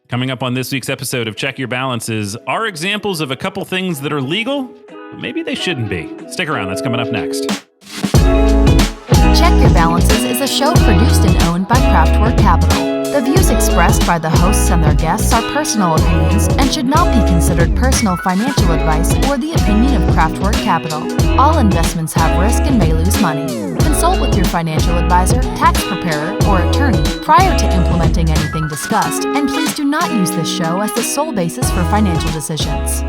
Coming up on this week's episode of Check Your Balances are examples of a couple things that are legal, but maybe they shouldn't be. Stick around, that's coming up next. Check Your Balances is a show produced and owned by Craftwork Capital. The views expressed by the hosts and their guests are personal opinions and should not be considered personal financial advice or the opinion of Craftwork Capital. All investments have risk and may lose money. Consult with your financial advisor, tax preparer, or attorney prior to implementing anything discussed, and please do not use this show as the sole basis for financial decisions.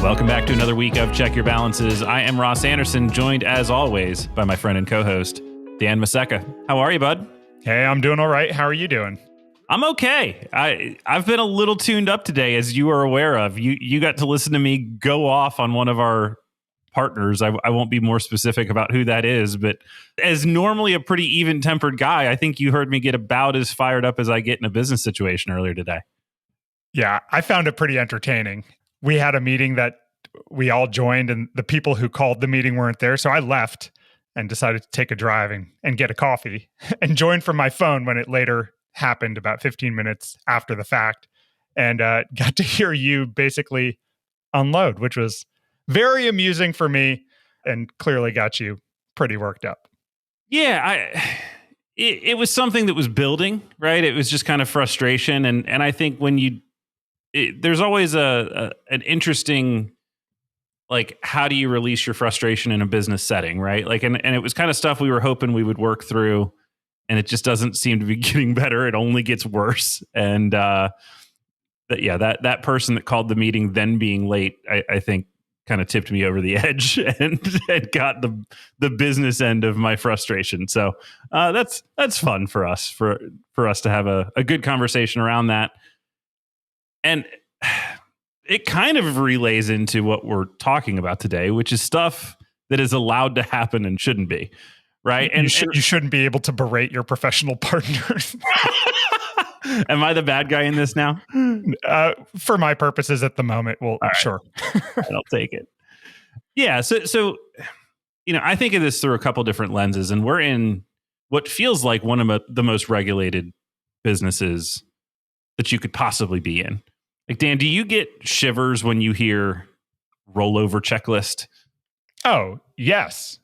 Welcome back to another week of Check Your Balances. I am Ross Anderson, joined as always by my friend and co-host, Dan Maseka. How are you, bud? Hey, I'm doing all right. How are you doing? I'm okay. I've been a little tuned up today, as you are aware of. You got to listen to me go off on one of our partners. I won't be more specific about who that is, but as normally a pretty even-tempered guy, I think you heard me get about as fired up as I get in a business situation earlier today. Yeah, I found it pretty entertaining. We had a meeting that we all joined, and the people who called the meeting weren't there, so I left and decided to take a drive and get a coffee and join from my phone when it later happened about 15 minutes after the fact, and got to hear you basically unload, which was very amusing for me and clearly got you pretty worked up. Yeah, it was something that was building, right? It was just kind of frustration. And I think when there's always an interesting, like, how do you release your frustration in a business setting, right? Like, and it was kind of stuff we were hoping we would work through, and it just doesn't seem to be getting better. It only gets worse. And that person that called the meeting then being late, I think kind of tipped me over the edge and got the business end of my frustration. So that's fun for us, for us to have a good conversation around that. And it kind of relays into what we're talking about today, which is stuff that is allowed to happen and shouldn't be, right? And you shouldn't be able to berate your professional partners. Am I the bad guy in this now? For my purposes at the moment, well, right. Sure. I'll take it. Yeah. So, I think of this through a couple different lenses, and we're in what feels like one of the most regulated businesses that you could possibly be in. Like, Dan, do you get shivers when you hear rollover checklist? Oh, yes.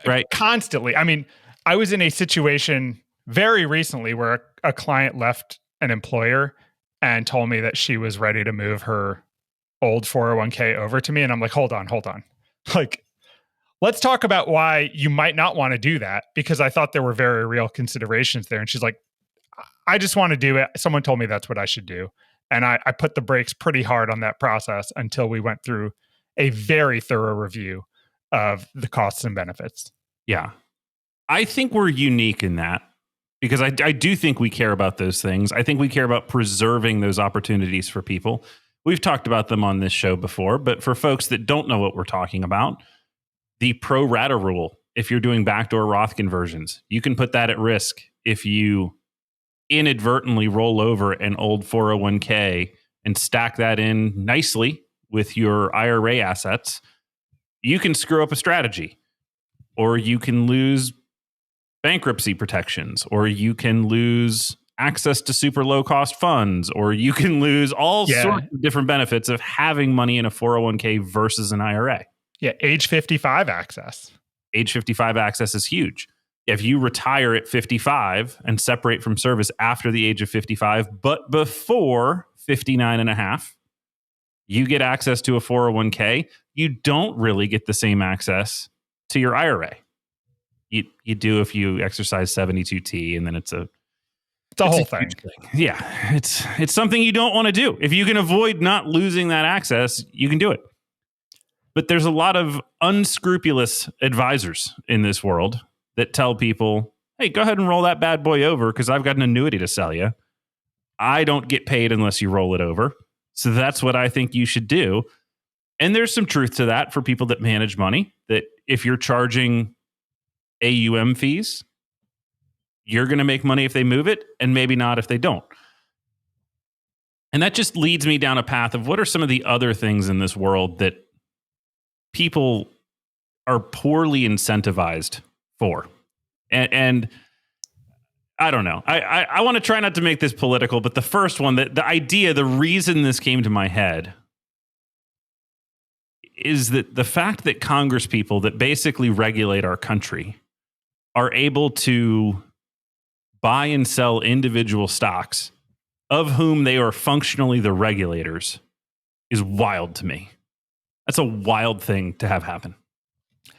Right. Constantly. I mean, I was in a situation very recently where a client left an employer and told me that she was ready to move her old 401k over to me. And I'm like, hold on. Like, let's talk about why you might not want to do that, because I thought there were very real considerations there. And she's like, I just want to do it. Someone told me that's what I should do. And I put the brakes pretty hard on that process until we went through a very thorough review of the costs and benefits. Yeah. I think we're unique in that, because I do think we care about those things. I think we care about preserving those opportunities for people. We've talked about them on this show before, but for folks that don't know what we're talking about, the pro rata rule, if you're doing backdoor Roth conversions, you can put that at risk if you inadvertently roll over an old 401k and stack that in nicely with your IRA assets. You can screw up a strategy, or you can lose bankruptcy protections, or you can lose access to super low cost funds, or you can lose all sorts of different benefits of having money in a 401k versus an IRA. Yeah, age 55 access. Age 55 access is huge. If you retire at 55 and separate from service after the age of 55, but before 59 and a half, you get access to a 401k. You don't really get the same access to your IRA. You do if you exercise 72T, and then it's a whole thing. Yeah, it's something you don't want to do. If you can avoid not losing that access, you can do it. But there's a lot of unscrupulous advisors in this world that tell people, hey, go ahead and roll that bad boy over because I've got an annuity to sell you. I don't get paid unless you roll it over. So that's what I think you should do. And there's some truth to that for people that manage money, that if you're charging AUM fees, you're going to make money if they move it, and maybe not if they don't. And that just leads me down a path of what are some of the other things in this world that people are poorly incentivized for. And I don't know. I want to try not to make this political, but the first one, the idea, the reason this came to my head is that the fact that Congress people that basically regulate our country are able to buy and sell individual stocks of whom they are functionally the regulators is wild to me. That's a wild thing to have happen.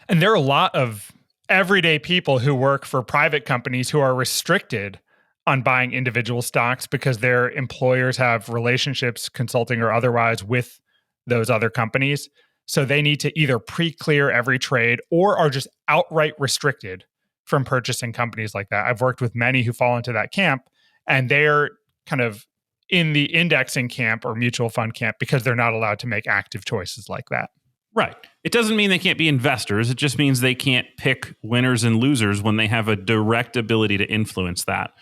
And there are a lot of everyday people who work for private companies who are restricted on buying individual stocks because their employers have relationships, consulting or otherwise, with those other companies. So they need to either pre-clear every trade or are just outright restricted from purchasing companies like that. I've worked with many who fall into that camp, and they're kind of in the indexing camp or mutual fund camp because they're not allowed to make active choices like that. Right. It doesn't mean they can't be investors. It just means they can't pick winners and losers when they have a direct ability to influence that.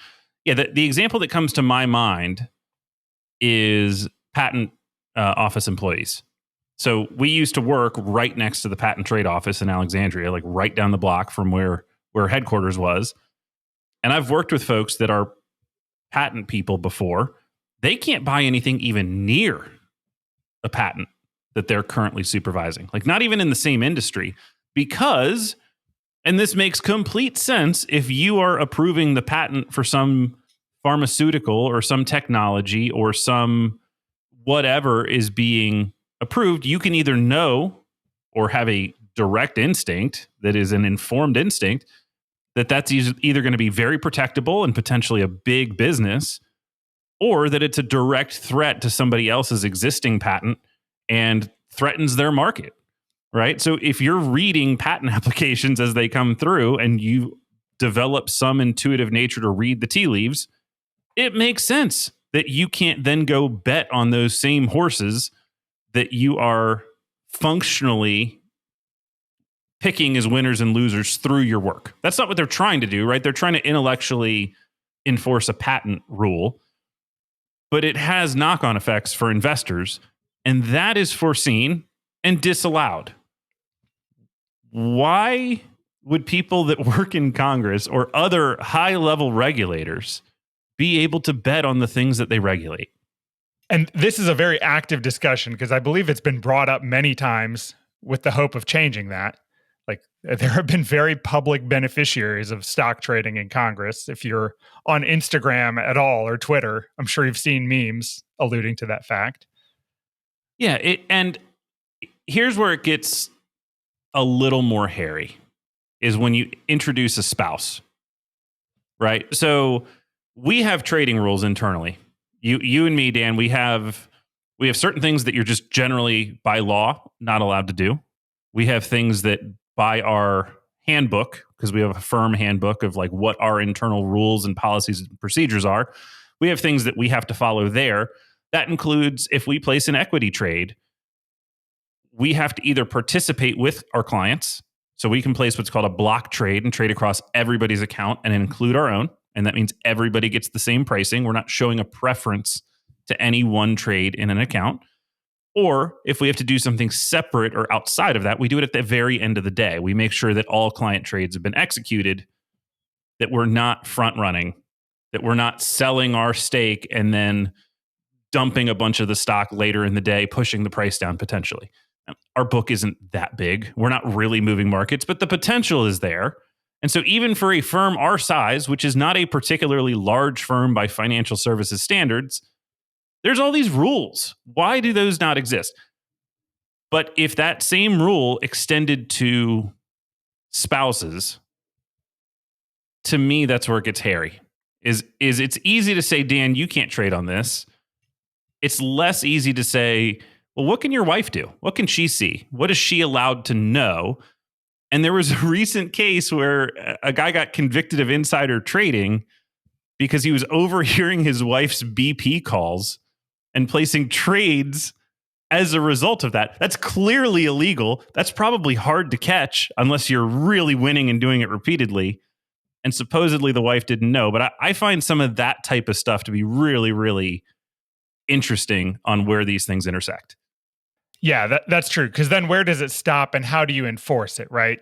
Yeah, the example that comes to my mind is patent office employees. So we used to work right next to the patent trade office in Alexandria, like right down the block from where headquarters was. And I've worked with folks that are patent people before. They can't buy anything even near a patent that they're currently supervising, like not even in the same industry, because, and this makes complete sense, if you are approving the patent for some pharmaceutical or some technology or some whatever is being approved, you can either know or have a direct instinct that is an informed instinct that that's either going to be very protectable and potentially a big business, or that it's a direct threat to somebody else's existing patent and threatens their market, right? So if you're reading patent applications as they come through and you develop some intuitive nature to read the tea leaves, it makes sense that you can't then go bet on those same horses that you are functionally picking as winners and losers through your work. That's not what they're trying to do, right? They're trying to intellectually enforce a patent rule, but it has knock-on effects for investors, and that is foreseen and disallowed. Why would people that work in Congress or other high-level regulators be able to bet on the things that they regulate? And this is a very active discussion because I believe it's been brought up many times with the hope of changing that. Like, there have been very public beneficiaries of stock trading in Congress. If you're on Instagram at all or Twitter, I'm sure you've seen memes alluding to that fact. Yeah, and here's where it gets a little more hairy, is when you introduce a spouse, right? So we have trading rules internally. You and me, Dan, we have certain things that you're just generally by law not allowed to do. We have things that by our handbook, because we have a firm handbook of like what our internal rules and policies and procedures are. We have things that we have to follow there. That includes if we place an equity trade, we have to either participate with our clients. So we can place what's called a block trade and trade across everybody's account and include our own. And that means everybody gets the same pricing. We're not showing a preference to any one trade in an account. Or if we have to do something separate or outside of that, we do it at the very end of the day. We make sure that all client trades have been executed, that we're not front running, that we're not selling our stake and then dumping a bunch of the stock later in the day, pushing the price down potentially. Our book isn't that big. We're not really moving markets, but the potential is there. And so even for a firm our size, which is not a particularly large firm by financial services standards, there's all these rules. Why do those not exist? But if that same rule extended to spouses, to me, that's where it gets hairy. Is it's easy to say, Dan, you can't trade on this. It's less easy to say, well, what can your wife do? What can she see? What is she allowed to know? And there was a recent case where a guy got convicted of insider trading because he was overhearing his wife's BP calls and placing trades as a result of that. That's clearly illegal. That's probably hard to catch unless you're really winning and doing it repeatedly. And supposedly the wife didn't know. But I find some of that type of stuff to be really, really interesting on where these things intersect. Yeah, that's true. Because then where does it stop and how do you enforce it, right?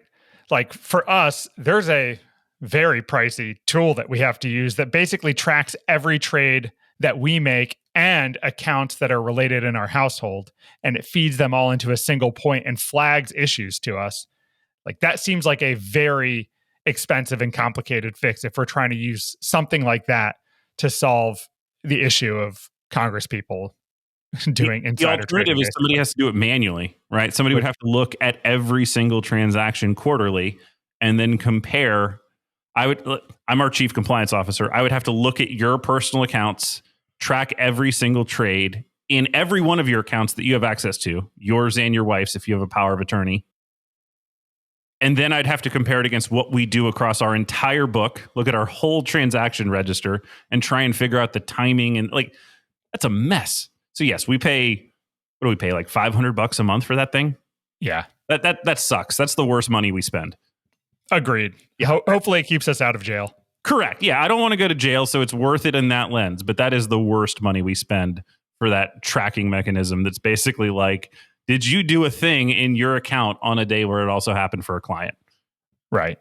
Like for us, there's a very pricey tool that we have to use that basically tracks every trade that we make and accounts that are related in our household. And it feeds them all into a single point and flags issues to us. Like that seems like a very expensive and complicated fix if we're trying to use something like that to solve the issue of Congress people doing insider trading. The alternative is somebody has to do it manually, right? Somebody would have to look at every single transaction quarterly and then compare. I'm our chief compliance officer. I would have to look at your personal accounts, track every single trade in every one of your accounts that you have access to, yours and your wife's if you have a power of attorney. And then I'd have to compare it against what we do across our entire book, look at our whole transaction register and try and figure out the timing. And like, that's a mess. So yes, we pay, what do we pay? Like $500 a month for that thing? Yeah. That sucks. That's the worst money we spend. Agreed. Yeah. Hopefully it keeps us out of jail. Correct. Yeah. I don't want to go to jail, so it's worth it in that lens. But that is the worst money we spend for that tracking mechanism. That's basically like, did you do a thing in your account on a day where it also happened for a client? Right.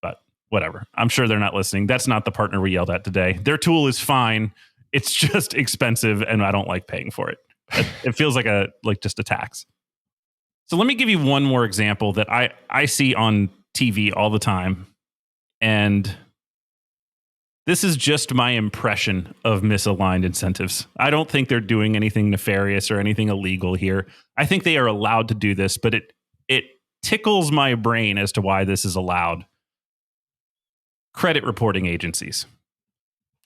But whatever. I'm sure they're not listening. That's not the partner we yelled at today. Their tool is fine. It's just expensive, and I don't like paying for it. It feels like just a tax. So let me give you one more example that I see on TV all the time. And this is just my impression of misaligned incentives. I don't think they're doing anything nefarious or anything illegal here. I think they are allowed to do this, but it tickles my brain as to why this is allowed. Credit reporting agencies.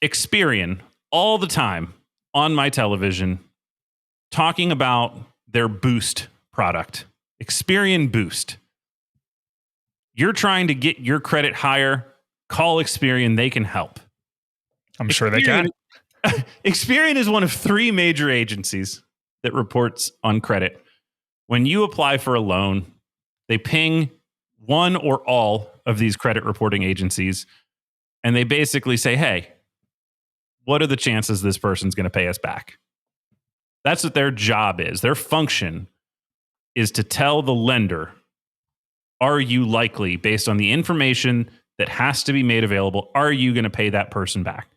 Experian, all the time on my television, talking about their Boost product. Experian Boost. You're trying to get your credit higher, call Experian, they can help. I'm sure they can. Experian is one of 3 major agencies that reports on credit. When you apply for a loan, they ping one or all of these credit reporting agencies, and they basically say, hey, what are the chances this person's going to pay us back? That's what their job is. Their function is to tell the lender, are you likely, based on the information that has to be made available, are you going to pay that person back?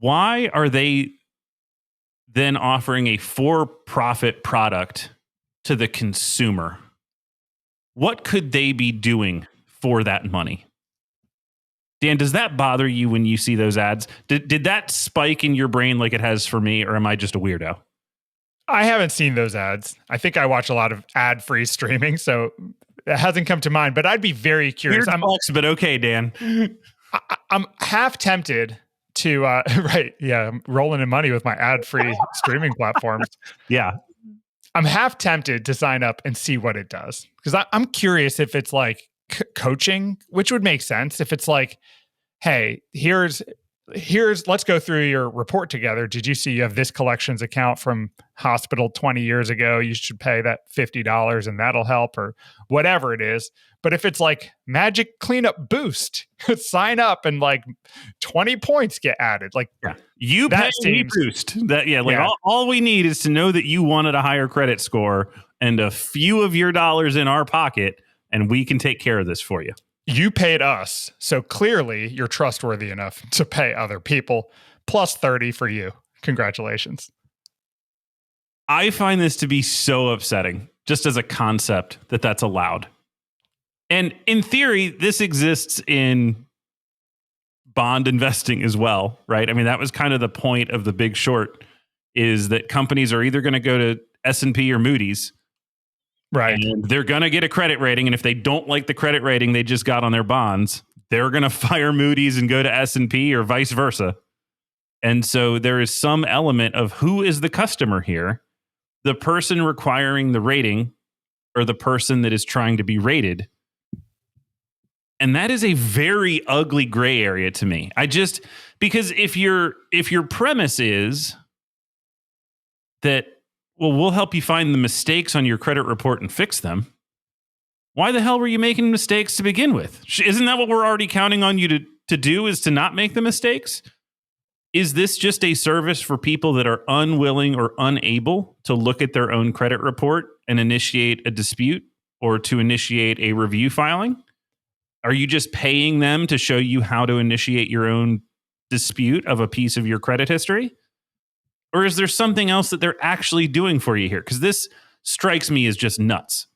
Why are they then offering a for-profit product to the consumer? What could they be doing for that money? Dan, does that bother you when you see those ads? Did that spike in your brain like it has for me, or am I just a weirdo? I haven't seen those ads. I think I watch a lot of ad-free streaming, so it hasn't come to mind, but I'd be very curious. Weird flex, but okay, Dan. I'm half tempted to, right, yeah, I'm rolling in money with my ad-free streaming platforms. Yeah. I'm half tempted to sign up and see what it does. Because I'm curious if it's like coaching, which would make sense. If it's like, hey, here's let's go through your report together. Did you see you have this collections account from hospital 20 years ago? You should pay that $50 and that'll help, or whatever it is. But if it's like magic cleanup boost, sign up and like 20 points get added. Like, yeah. You pay me boost. All we need is to know that you wanted a higher credit score and a few of your dollars in our pocket, and we can take care of this for you. You paid us, so clearly you're trustworthy enough to pay other people. Plus 30 for you. Congratulations. I find this to be so upsetting, just as a concept, that that's allowed. And in theory, this exists in bond investing as well, right? I mean, that was kind of the point of The Big Short, is that companies are either going to go to S&P or Moody's, right? And they're going to get a credit rating. And if they don't like the credit rating they just got on their bonds, they're going to fire Moody's and go to S&P or vice versa. And so there is some element of who is the customer here, the person requiring the rating or the person that is trying to be rated. And that is a very ugly gray area to me. Because if your premise is that, well, we'll help you find the mistakes on your credit report and fix them, why the hell were you making mistakes to begin with? Isn't that what we're already counting on you to do, is to not make the mistakes? Is this just a service for people that are unwilling or unable to look at their own credit report and initiate a dispute or to initiate a review filing? Are you just paying them to show you how to initiate your own dispute of a piece of your credit history? Or is there something else that they're actually doing for you here? Because this strikes me as just nuts.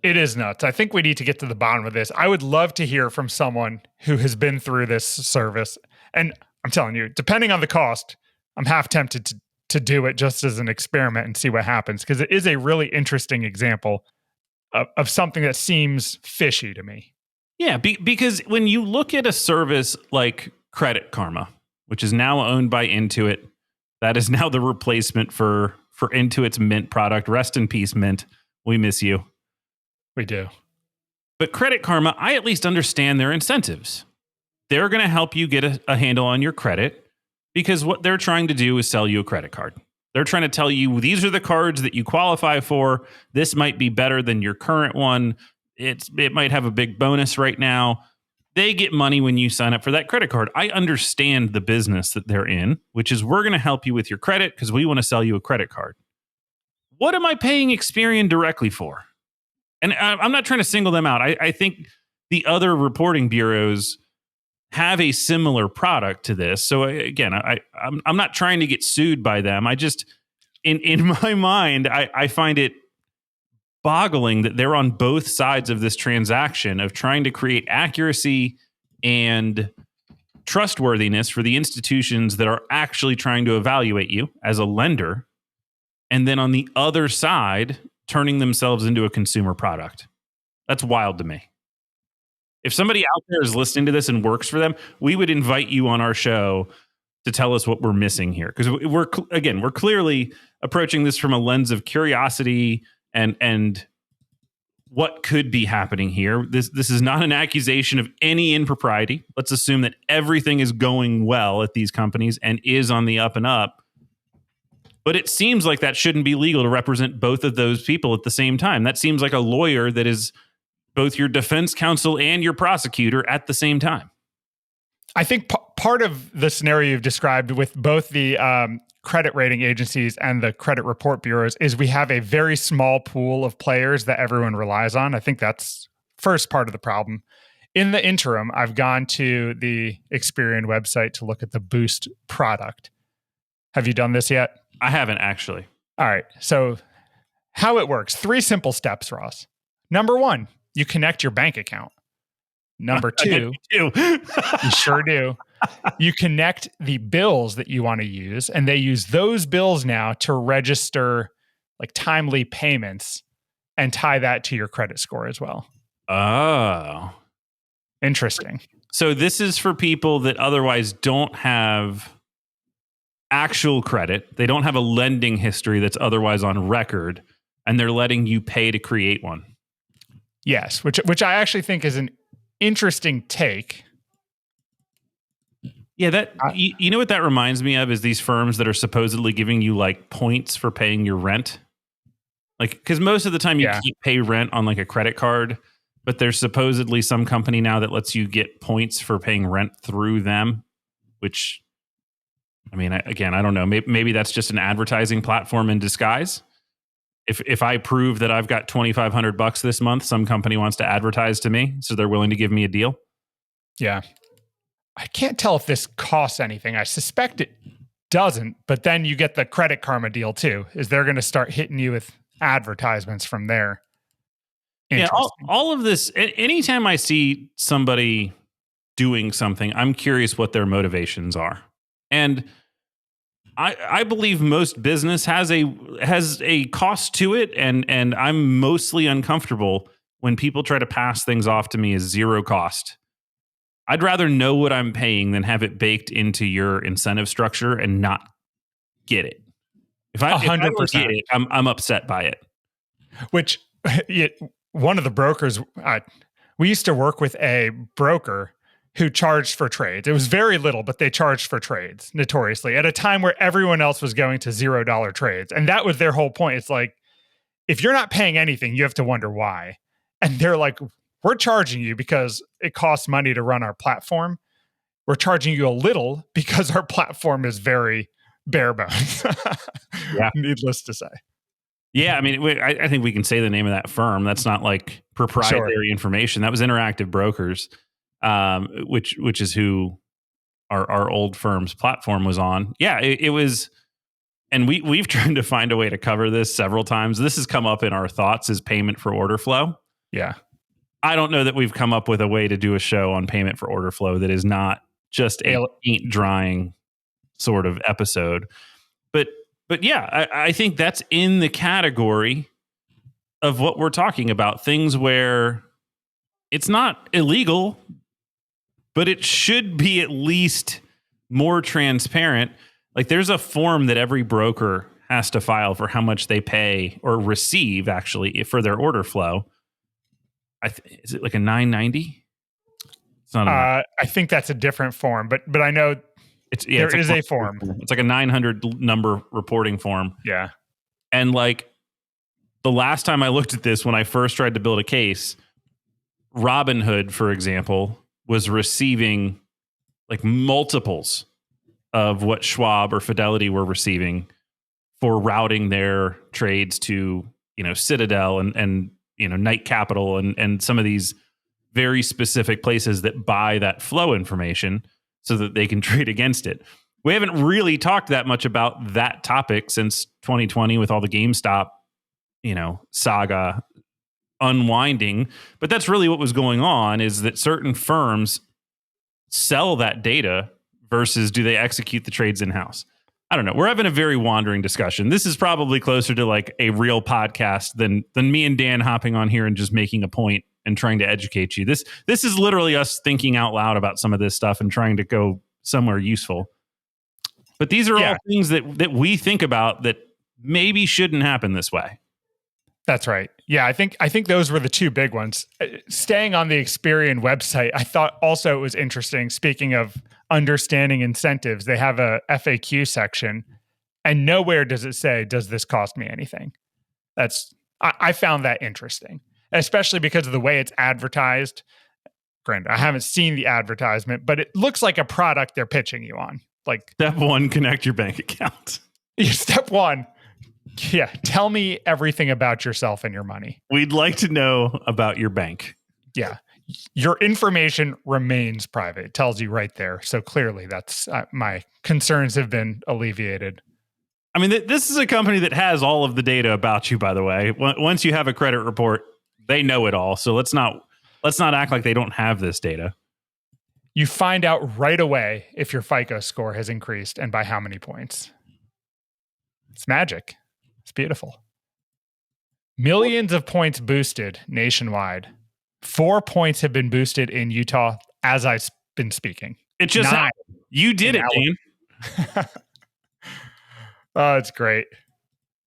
It is nuts. I think we need to get to the bottom of this. I would love to hear from someone who has been through this service. And I'm telling you, depending on the cost, I'm half tempted to do it just as an experiment and see what happens, because it is a really interesting example of something that seems fishy to me. Yeah, because when you look at a service like Credit Karma, which is now owned by Intuit, that is now the replacement for Intuit's Mint product. Rest in peace, Mint. We miss you. We do. But Credit Karma, I at least understand their incentives. They're going to help you get a handle on your credit, because what they're trying to do is sell you a credit card. They're trying to tell you, these are the cards that you qualify for. This might be better than your current one. It might have a big bonus right now. They get money when you sign up for that credit card. I understand the business that they're in, which is, we're going to help you with your credit because we want to sell you a credit card. What am I paying Experian directly for? And I'm not trying to single them out. I think the other reporting bureaus have a similar product to this. So again, I'm not trying to get sued by them. I just, in my mind, I find it boggling that they're on both sides of this transaction of trying to create accuracy and trustworthiness for the institutions that are actually trying to evaluate you as a lender. And then on the other side, turning themselves into a consumer product. That's wild to me. If somebody out there is listening to this and works for them, we would invite you on our show to tell us what we're missing here. Because we're clearly approaching this from a lens of curiosity and what could be happening here. This is not an accusation of any impropriety. Let's assume that everything is going well at these companies and is on the up and up. But it seems like that shouldn't be legal to represent both of those people at the same time. That seems like a lawyer that is both your defense counsel and your prosecutor at the same time. I think part of the scenario you've described with both the credit rating agencies and the credit report bureaus is we have a very small pool of players that everyone relies on. I think that's first part of the problem. In the interim, I've gone to the Experian website to look at the Boost product. Have you done this yet? I haven't actually. All right. So how it works, 3 simple steps, Ross. Number 1, you connect your bank account. Number 2, you sure do. You connect the bills that you want to use, and they use those bills now to register like timely payments and tie that to your credit score as well. Oh. Interesting. So this is for people that otherwise don't have actual credit. They don't have a lending history that's otherwise on record, and they're letting you pay to create one. Yes, which I actually think is an interesting take. Yeah, that you know what that reminds me of is these firms that are supposedly giving you like points for paying your rent. Like, because most of the time you can't pay rent on like a credit card, but there's supposedly some company now that lets you get points for paying rent through them, which, I mean, again, I don't know. Maybe that's just an advertising platform in disguise. If I prove that I've got $2,500 this month, some company wants to advertise to me, so they're willing to give me a deal. Yeah. I can't tell if this costs anything. I suspect it doesn't, but then you get the Credit Karma deal too, is they're going to start hitting you with advertisements from there. Yeah, all of this, anytime I see somebody doing something, I'm curious what their motivations are. And I believe most business has a cost to it, and I'm mostly uncomfortable when people try to pass things off to me as zero cost. I'd rather know what I'm paying than have it baked into your incentive structure and not get it. If I don't get it, I'm upset by it. Which one of the brokers, we used to work with a broker who charged for trades. It was very little, but they charged for trades notoriously at a time where everyone else was going to $0 trades. And that was their whole point. It's like, if you're not paying anything, you have to wonder why. And they're like, we're charging you because it costs money to run our platform. We're charging you a little because our platform is very bare bones. Yeah. Needless to say. Yeah, I mean, I think we can say the name of that firm. That's not like proprietary information. That was Interactive Brokers, which is who our old firm's platform was on. Yeah, it was, and we've tried to find a way to cover this several times. This has come up in our thoughts as payment for order flow. Yeah. I don't know that we've come up with a way to do a show on payment for order flow that is not just a paint drying sort of episode. But yeah, I think that's in the category of what we're talking about. Things where it's not illegal, but it should be at least more transparent. Like there's a form that every broker has to file for how much they pay or receive actually for their order flow. Is it like a 990? It's not. I think that's a different form, but I know there is a form. It's like a 900 number reporting form. Yeah. And like the last time I looked at this, when I first tried to build a case, Robinhood, for example, was receiving like multiples of what Schwab or Fidelity were receiving for routing their trades to, Citadel and Knight Capital and some of these very specific places that buy that flow information so that they can trade against it. We haven't really talked that much about that topic since 2020 with all the GameStop, saga unwinding. But that's really what was going on, is that certain firms sell that data versus do they execute the trades in-house? I don't know. We're having a very wandering discussion. This is probably closer to like a real podcast than me and Dan hopping on here and just making a point and trying to educate you. This is literally us thinking out loud about some of this stuff and trying to go somewhere useful. But these are all things that we think about that maybe shouldn't happen this way. That's right. Yeah, I think those were the two big ones. Staying on the Experian website, I thought also it was interesting. Speaking of understanding incentives, they have a FAQ section, and nowhere does it say, "Does this cost me anything?" I found that interesting, especially because of the way it's advertised. Granted, I haven't seen the advertisement, but it looks like a product they're pitching you on. Like step 1, connect your bank account. Step 1. Yeah, tell me everything about yourself and your money. We'd like to know about your bank. Yeah. Your information remains private. It tells you right there. So clearly that's my concerns have been alleviated. I mean, this is a company that has all of the data about you, by the way. Once you have a credit report, they know it all. So let's not act like they don't have this data. You find out right away if your FICO score has increased and by how many points. It's magic. It's beautiful. Millions of points boosted nationwide. 4 points have been boosted in Utah as I've been speaking. It just happened. You did it, Dan. Oh, it's great.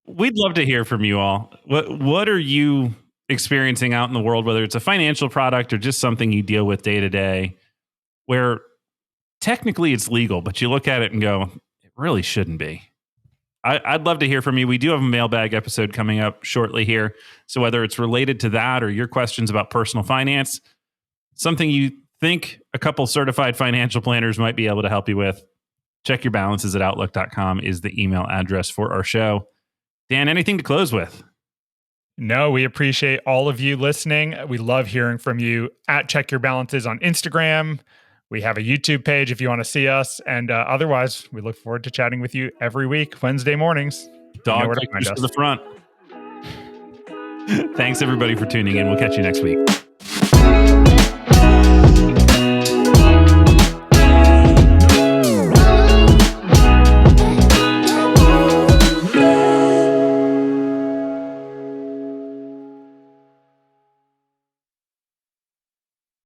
We'd love to hear from you all. What are you experiencing out in the world, whether it's a financial product or just something you deal with day to day, where technically it's legal, but you look at it and go, it really shouldn't be. I'd love to hear from you. We do have a mailbag episode coming up shortly here. So whether it's related to that or your questions about personal finance, something you think a couple certified financial planners might be able to help you with, check your balances at outlook.com is the email address for our show. Dan, anything to close with? No, we appreciate all of you listening. We love hearing from you at Check Your Balances on Instagram. We have a YouTube page if you want to see us. And otherwise, we look forward to chatting with you every week, Wednesday mornings. Dog pictures to the front. Thanks, everybody, for tuning in. We'll catch you next week.